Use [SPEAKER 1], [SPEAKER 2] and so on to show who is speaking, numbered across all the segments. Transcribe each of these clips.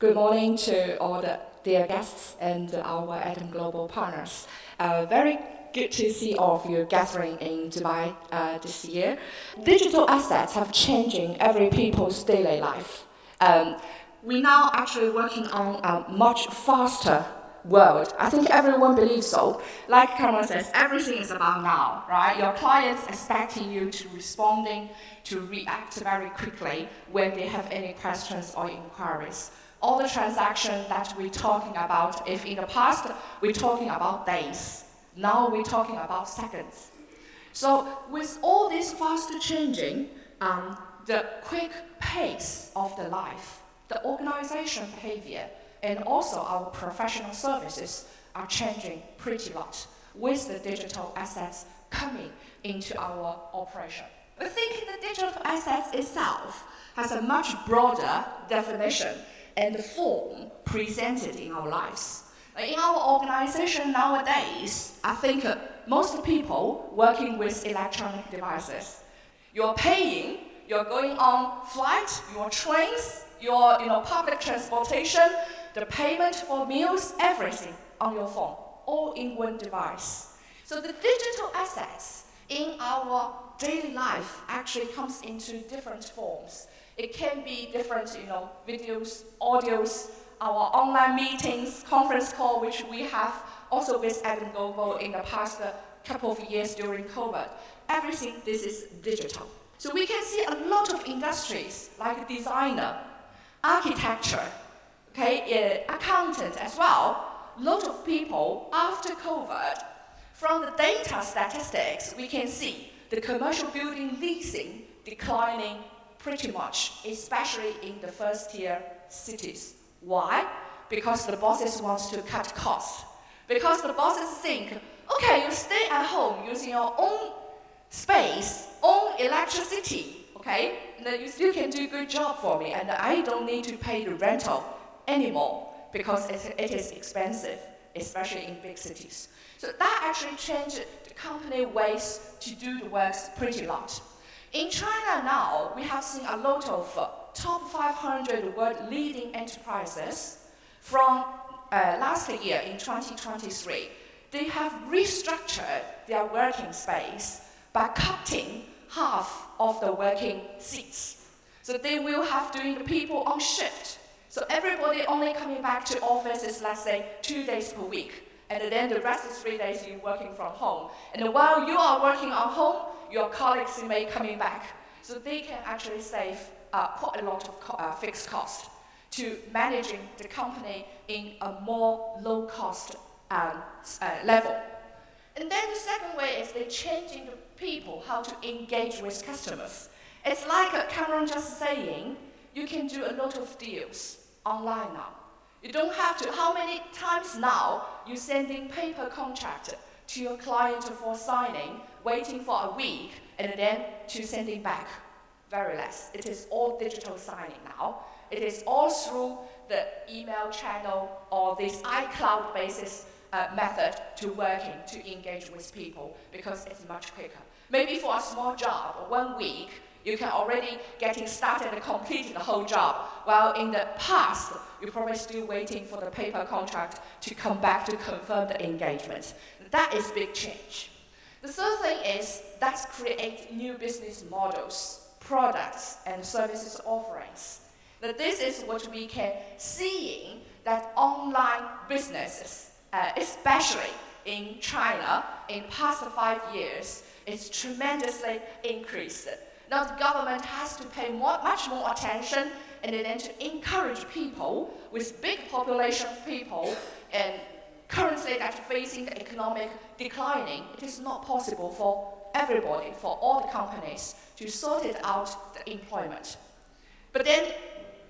[SPEAKER 1] Good morning to all the dear guests and our Adam Global partners. Very good to see all of you gathering in Dubai this year. Digital assets have changing every people's daily life. We now actually working on a much faster world. I think everyone believes so. Like Cameron says, everything is about now, right? Your clients expecting you to responding, to react very quickly when they have any questions or inquiries. All the transactions that we're talking about, if in the past we're talking about days, now we're talking about seconds. So with all this fast changing, the quick pace of the life, the organization behavior, and also our professional services are changing pretty lot with the digital assets coming into our operation. I think the digital assets itself has a much broader definition and form presented in our lives. In our organization nowadays, I think most people working with electronic devices. You're paying, you're going on flight, your trains, your public transportation, the payment for meals, everything on your phone, all in one device. So the digital assets in our daily life actually comes into different forms. It can be different, videos, audios, our online meetings, conference call, which we have also with Adam Global in the past couple of years during COVID. Everything, this is digital. So we can see a lot of industries like designer, architecture, accountant as well. A lot of people after COVID, from the data statistics, we can see the commercial building leasing declining pretty much, especially in the first-tier cities. Why? Because the bosses want to cut costs. Because the bosses think, okay, you stay at home using your own space, own electricity, and then you still can do a good job for me, and I don't need to pay the rental anymore because it is expensive, especially in big cities. So that actually changed the company ways to do the works pretty lot. In China now, we have seen a lot of top 500 world-leading enterprises from last year in 2023. They have restructured their working space by cutting half of the working seats. So they will have doing the people on shift. So everybody only coming back to offices, let's say, 2 days per week. And then the rest of 3 days you're working from home. And while you are working on home, your colleagues may coming back. So they can actually save quite a lot of fixed cost to managing the company in a more low-cost level. And then the second way is they're changing the people, how to engage with customers. It's like Cameron just saying, you can do a lot of deals online now. You don't have to, how many times now you sending paper contract to your client for signing, waiting for a week, and then to sending back? Very less. It is all digital signing now. It is all through the email channel or this iCloud basis method to working to engage with people because it's much quicker. Maybe for a small job, 1 week, you can already getting started and complete the whole job. While in the past, you're probably still waiting for the paper contract to come back to confirm the engagement. That is big change. The third thing is let's create new business models, products, and services offerings. Now, this is what we can see that online businesses, especially in China, in past 5 years, is tremendously increased. Now the government has to pay much more attention and then to encourage people with big population of people and currently that facing the economic declining. It is not possible for everybody, for all the companies to sort it out the employment. But then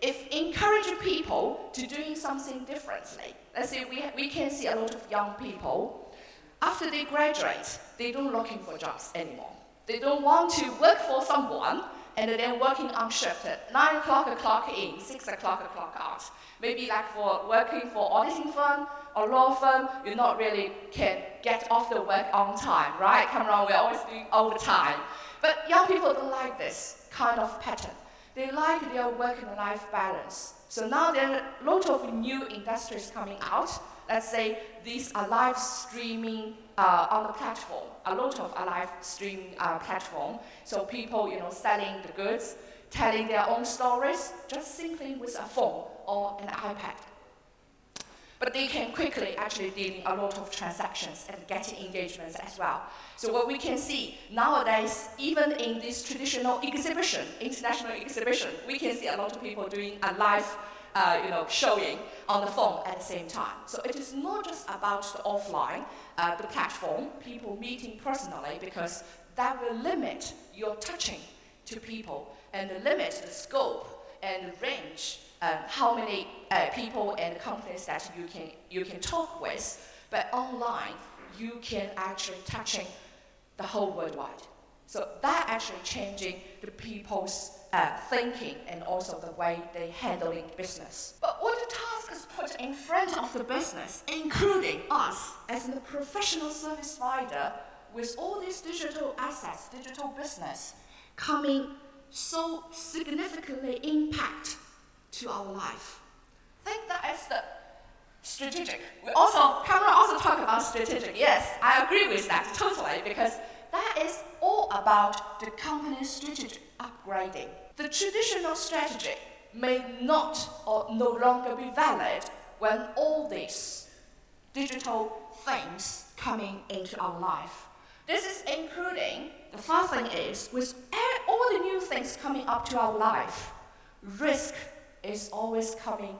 [SPEAKER 1] if encourage people to doing something differently, let's say we can see a lot of young people, after they graduate, they don't looking for jobs anymore. They don't want to work for someone and then working on shift at 9 o'clock, clock in, 6 o'clock, clock out. Maybe like for working for auditing firm or law firm, you not really can get off the work on time, right? Cameron, we're always doing overtime. But young people don't like this kind of pattern. They like their work and life balance. So now there are a lot of new industries coming out. Let's say these are live streaming on the platform. A lot of live streaming platform. So people, selling the goods, telling their own stories, just simply with a phone or an iPad. But they can quickly actually deal a lot of transactions and getting engagements as well. So what we can see nowadays, even in this traditional exhibition, international exhibition, we can see a lot of people doing a live showing on the phone at the same time. So it is not just about the offline, the platform, people meeting personally, because that will limit your touching to people and limit the scope and the range, how many people and companies that you can talk with. But online, you can actually touching the whole worldwide. So that actually changing the people's thinking and also the way they handling business. But what the task is put in front of the business, including us as a professional service provider, with all these digital assets, digital business, coming so significantly impact to our life. I think that is the strategic. Cameron also talk about strategic. Yes, I agree with that totally, because that is all about the company's strategic upgrading. The traditional strategy may not or no longer be valid when all these digital things coming into our life. This is including, the first thing is, with all the new things coming up to our life, risk is always coming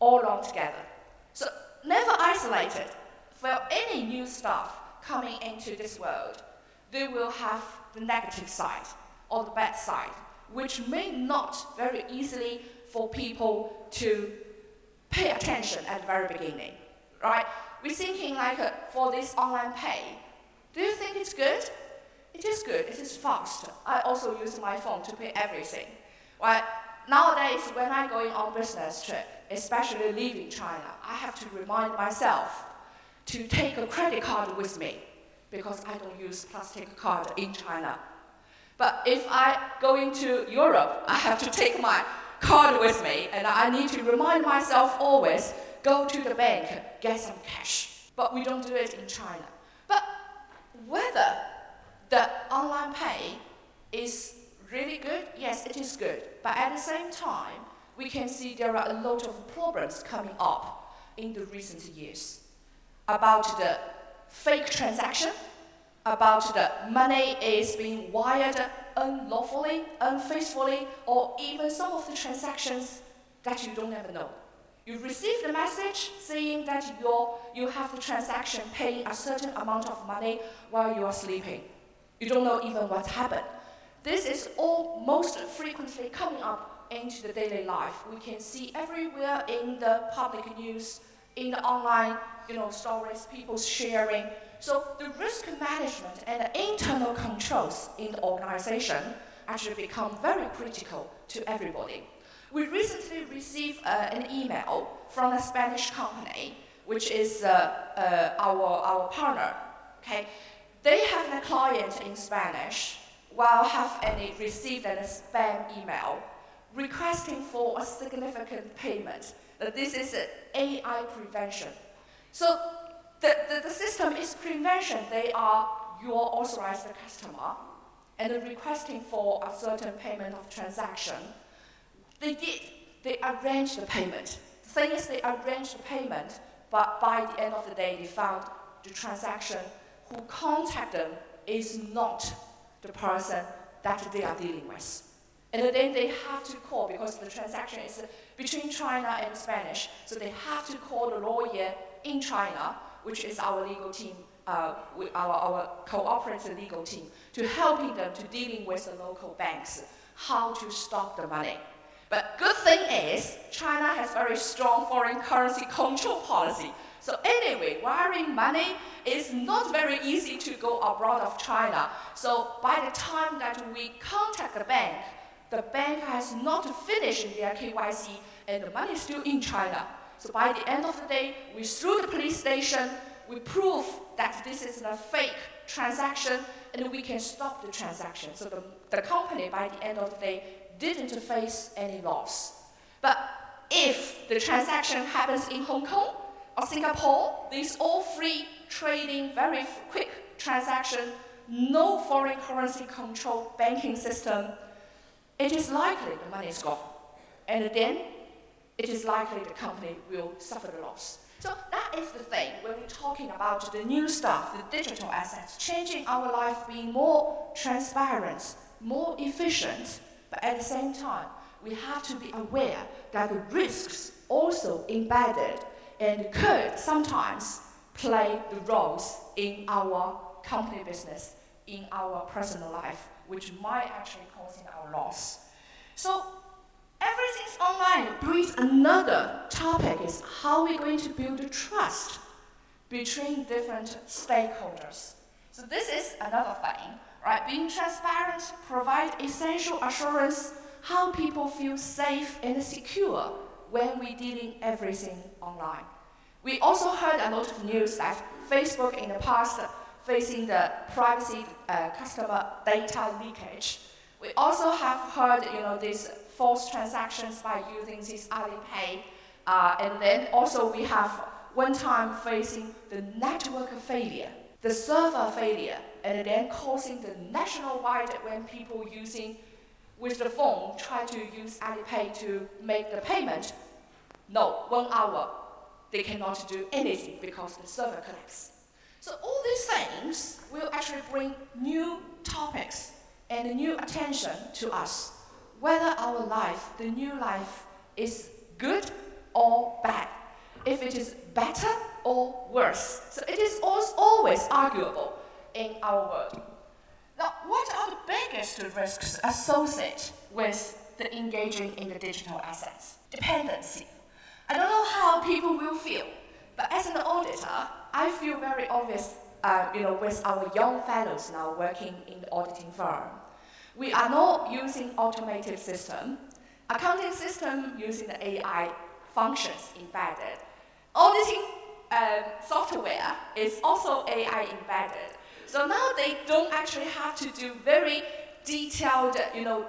[SPEAKER 1] all along together. So never isolated. For any new stuff coming into this world, they will have the negative side or the bad side, which may not very easily for people to pay attention at the very beginning, right? We're thinking like for this online pay, do you think it's good? It is good, it is fast. I also use my phone to pay everything, right? Nowadays, when I'm going on business trip, especially leaving China, I have to remind myself to take a credit card with me, because I don't use plastic card in China. But if I go into Europe, I have to take my card with me, and I need to remind myself always, go to the bank, get some cash. But we don't do it in China. But whether the online pay is really good, yes, it is good. But at the same time, we can see there are a lot of problems coming up in the recent years about the fake transaction, about the money is being wired unlawfully, unfaithfully, or even some of the transactions that you don't ever know. You receive the message saying that you have the transaction paying a certain amount of money while you are sleeping. You don't know even what happened. This is all most frequently coming up into the daily life. We can see everywhere in the public news, in the online stories, people sharing. So the risk management and the internal controls in the organization actually become very critical to everybody. We recently received an email from a Spanish company, which is our partner. Okay, they have a client in Spanish, while received a spam email requesting for a significant payment. This is AI prevention. So the system is prevention. They are your authorized customer, and requesting for a certain payment of transaction. They arranged the payment. The thing is, they arranged the payment, but by the end of the day, they found the transaction who contacted them is not the person that they are dealing with. And then they have to call, because the transaction is between China and Spanish, so they have to call the lawyer in China, which is our legal team, our cooperative legal team, to helping them to dealing with the local banks, how to stop the money. But good thing is, China has very strong foreign currency control policy. So anyway, wiring money is not very easy to go abroad of China. So by the time that we contact the bank has not finished their KYC and the money is still in China. So by the end of the day, we through the police station, we prove that this is a fake transaction, and we can stop the transaction. So the company, by the end of the day, didn't face any loss. But if the transaction happens in Hong Kong or Singapore, these all free trading, very quick transaction, no foreign currency control banking system, it is likely the money is gone. And then it is likely the company will suffer the loss. So that is the thing when we're talking about the new stuff, the digital assets, changing our life, being more transparent, more efficient, but at the same time, we have to be aware that the risks also embedded and could sometimes play the roles in our company business, in our personal life, which might actually cause our loss. So everything's online brings another topic is how we're going to build trust between different stakeholders. So this is another thing, right? Being transparent, provide essential assurance, how people feel safe and secure when we're dealing everything online. We also heard a lot of news that Facebook in the past facing the privacy customer data leakage. We also have heard, these false transactions by using this Alipay, and then also we have one time facing the network failure, the server failure, and then causing the nationwide when people using with the phone try to use Alipay to make the payment. No, 1 hour they cannot do anything because the server collapses. So all these things will actually bring new topics and new attention to us, whether our life, the new life, is good or bad, if it is better or worse. So it is always arguable in our world. Now, what are the biggest risks associated with the engaging in the digital assets? Dependency. I don't know how people will feel, but as an auditor, I feel very obvious, with our young fellows now working in the auditing firm. We are not using automated system. Accounting system using the AI functions embedded. Auditing software is also AI embedded. So now they don't actually have to do very detailed,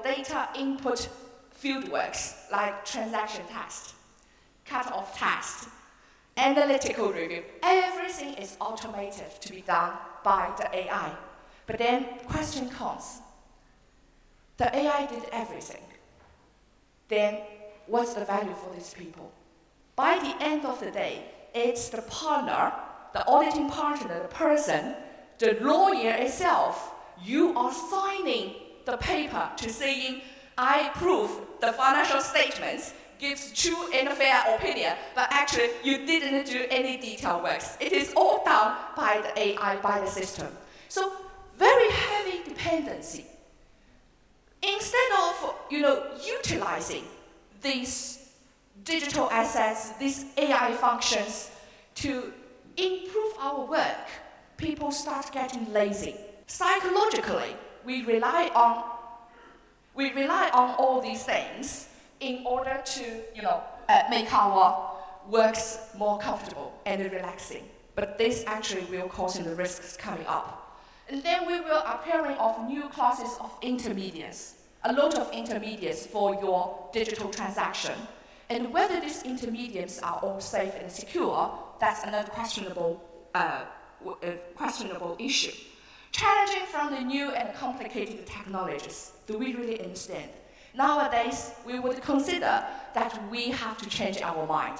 [SPEAKER 1] data input fieldworks like transaction test, cut-off test, analytical review. Everything is automated to be done by the AI. But then question comes. The AI did everything. Then what's the value for these people? By the end of the day, it's the partner, the auditing partner, the person, the lawyer itself. You are signing the paper to saying, I prove the financial statements gives true and fair opinion, but actually you didn't do any detailed works. It is all done by the AI, by the system. So very heavy dependency. Instead of utilizing these digital assets, these AI functions to improve our work, people start getting lazy. Psychologically, we rely on all these things in order to make our works more comfortable and relaxing. But this actually will cause the risks coming up. And then we will appearing of new classes of intermediates, a lot of intermediates for your digital transaction. And whether these intermediates are all safe and secure, that's another questionable issue. Challenging from the new and complicated technologies, do we really understand? Nowadays, we would consider that we have to change our mind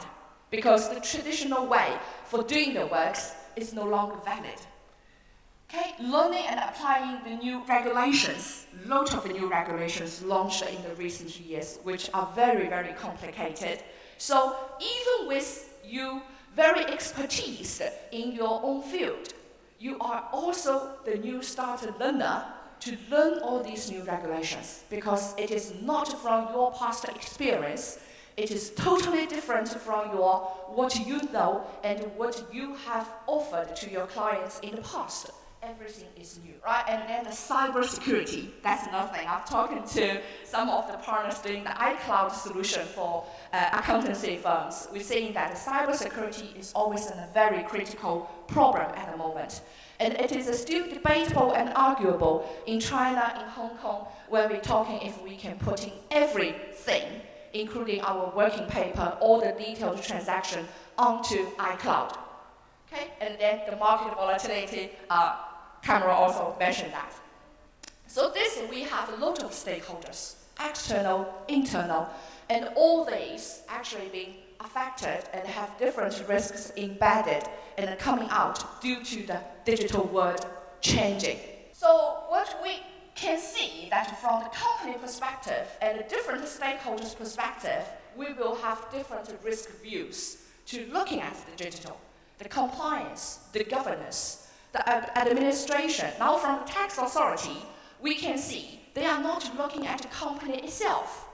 [SPEAKER 1] because the traditional way for doing the works is no longer valid. Okay, learning and applying the new regulations, a lot of the new regulations launched in the recent years, which are very, very complicated. So even with you very expertise in your own field, you are also the new starter learner to learn all these new regulations because it is not from your past experience. It is totally different from what you know and what you have offered to your clients in the past. Everything is new, right? And then the cybersecurity, that's another thing. I've talked to some of the partners doing the iCloud solution for accountancy firms. We're saying that cybersecurity is always a very critical problem at the moment. And it is still debatable and arguable in China, in Hong Kong, when we're talking if we can put in everything including our working paper, all the detailed transaction onto iCloud. Okay, and then the market volatility, Camera also mentioned that. So this, we have a lot of stakeholders, external, internal, and all these actually being affected and have different risks embedded and coming out due to the digital world changing. So what we can see that from the company perspective and the different stakeholders' perspective, we will have different risk views to looking at the digital, the compliance, the governance, the administration. Now from the tax authority, we can see they are not looking at the company itself.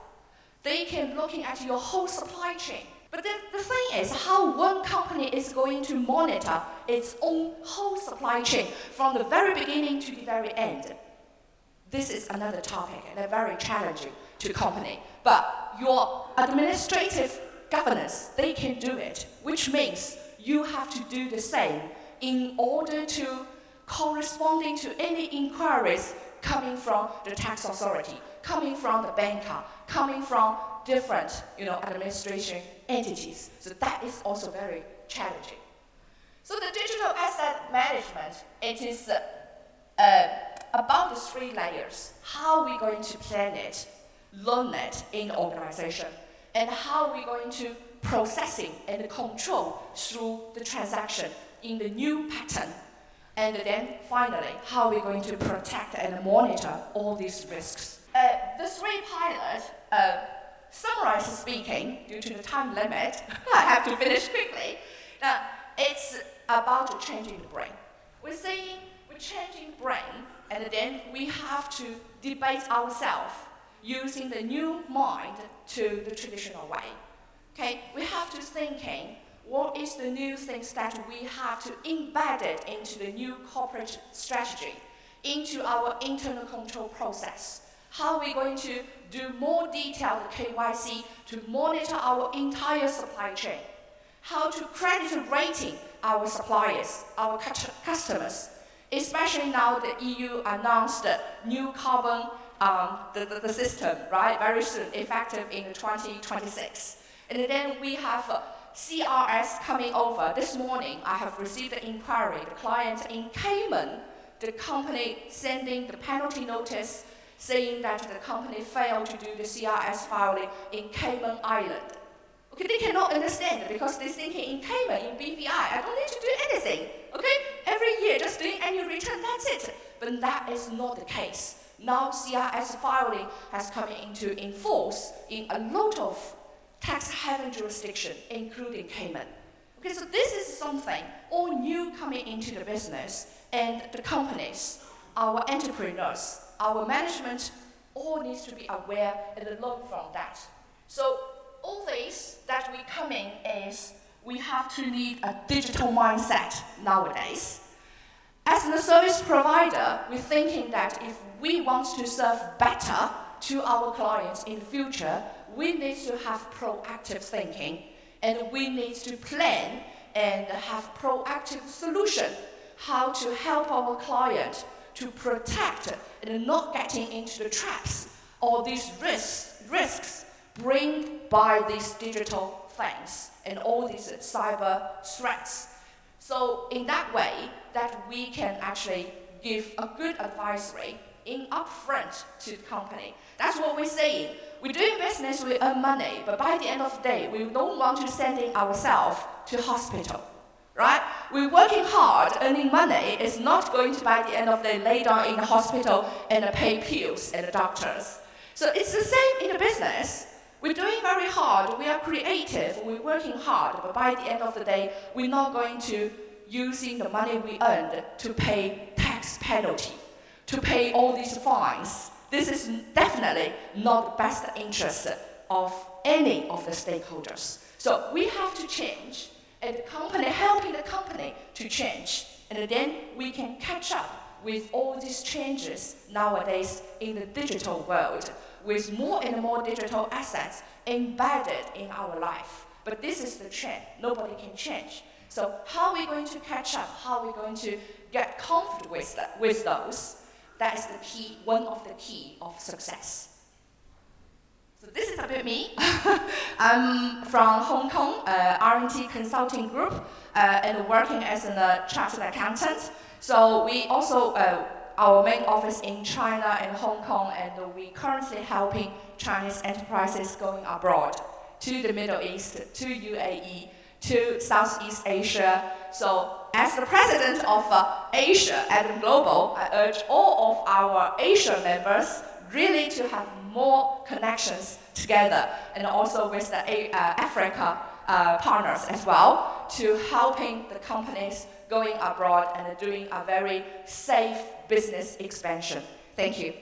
[SPEAKER 1] They can looking at your whole supply chain. But the thing is how one company is going to monitor its own whole supply chain from the very beginning to the very end. This is another topic and very challenging to company. But your administrative governance, they can do it, which means you have to do the same in order to corresponding to any inquiries coming from the tax authority, coming from the banker, coming from different administration entities. So that is also very challenging. So the digital asset management, it is about the 3 layers. How are we going to plan it, learn it in the organization, and how are we going to processing and control through the transaction in the new pattern. And then finally, how are we going to protect and monitor all these risks? The 3 pilots, summarize speaking, due to the time limit, I have to finish quickly. It's about changing the brain. We're saying we're changing brain, and then we have to debate ourselves using the new mind to the traditional way. Okay, we have to thinking what is the new things that we have to embed it into the new corporate strategy, into our internal control process. How are we going to do more detailed KYC to monitor our entire supply chain? How to credit rating our suppliers, our customers, especially now the EU announced the new carbon the system, right, very soon, effective in 2026. And then we have CRS coming over. This morning, I have received an inquiry. The client in Cayman, the company sending the penalty notice saying that the company failed to do the CRS filing in Cayman Island. Okay, they cannot understand because they're thinking in Cayman, in BVI, I don't need to do anything. Okay, every year just doing annual return, that's it. But that is not the case. Now CRS filing has come into force in a lot of tax haven jurisdiction, including Cayman. Okay, so this is something all new coming into the business, and the companies, our entrepreneurs, our management, all needs to be aware and learn from that. So all this that we come in is we have to lead a digital mindset nowadays. As a service provider, we're thinking that if we want to serve better to our clients in the future, we need to have proactive thinking, and we need to plan and have proactive solution how to help our client to protect and not getting into the traps or these risks bring by these digital things and all these cyber threats. So in that way, that we can actually give a good advisory in upfront to the company. That's what we're saying. We're doing business, we earn money, but by the end of the day, we don't want to send ourselves to hospital, right? We're working hard, earning money. It's not going to, by the end of the day, lay down in the hospital and pay pills and the doctors. So it's the same in the business. We're doing very hard, we are creative, we're working hard, but by the end of the day, we're not going to using the money we earned to pay tax penalty, to pay all these fines. This is definitely not the best interest of any of the stakeholders. So we have to change, and the company helping the company to change, and then we can catch up with all these changes nowadays in the digital world, with more and more digital assets embedded in our life. But this is the trend. Nobody can change. So how are we going to catch up? How are we going to get comfortable with those? That is the key, one of the key of success. So this is about me. I'm from Hong Kong, R&T Consulting Group, and working as a chartered accountant. So we also, our main office in China and Hong Kong, and we currently helping Chinese enterprises going abroad to the Middle East, to UAE, to Southeast Asia. So as the president of Asia at Global, I urge all of our Asia members really to have more connections together, and also with the Africa partners as well, to helping the companies going abroad and doing a very safe business expansion. Thank you.